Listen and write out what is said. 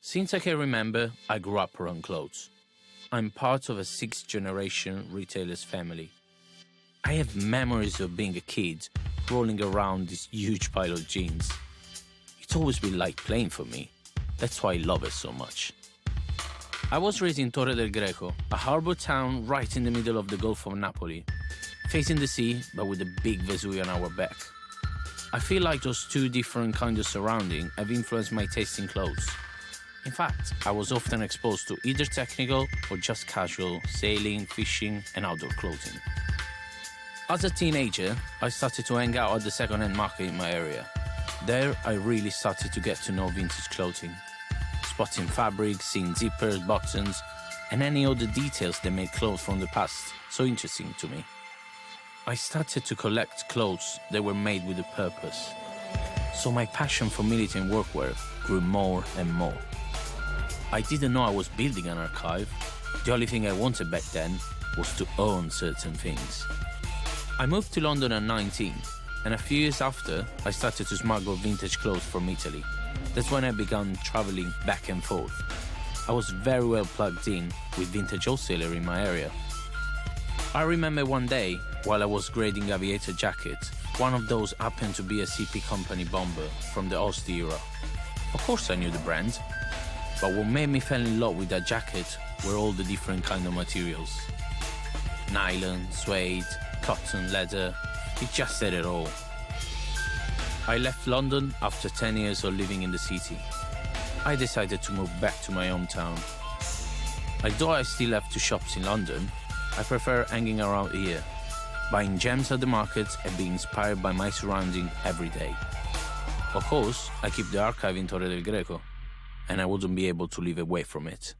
Since I can remember, I grew up around clothes. I'm part of a sixth-generation retailer's family. I have memories of being a kid, rolling around this huge pile of jeans. It's always been like playing for me. That's why I love it so much. I was raised in Torre del Greco, a harbour town right in the middle of the Gulf of Napoli, facing the sea but with a big Vesuvio on our back. I feel like those two different kinds of surrounding have influenced my taste in clothes. In fact, I was often exposed to either technical or just casual sailing, fishing and outdoor clothing. As a teenager, I started to hang out at the second-hand market in my area. There, I really started to get to know vintage clothing, spotting fabrics, seeing zippers, buttons, and any other details that made clothes from the past so interesting to me. I started to collect clothes that were made with a purpose. So my passion for military and workwear grew more and more. I didn't know I was building an archive. The only thing I wanted back then was to own certain things. I moved to London at 19, and a few years after, I started to smuggle vintage clothes from Italy. That's when I began traveling back and forth. I was very well plugged in with vintage wholesaler in my area. I remember one day, while I was grading aviator jackets, one of those happened to be a CP Company bomber from the Ost era. Of course I knew the brand, but what made me fall in love with that jacket were all the different kind of materials. Nylon, suede, cotton, leather, it just said it all. I left London after 10 years of living in the city. I decided to move back to my hometown. Although I still have two shops in London, I prefer hanging around here, buying gems at the markets and being inspired by my surroundings every day. Of course, I keep the archive in Torre del Greco, and I wouldn't be able to live away from it.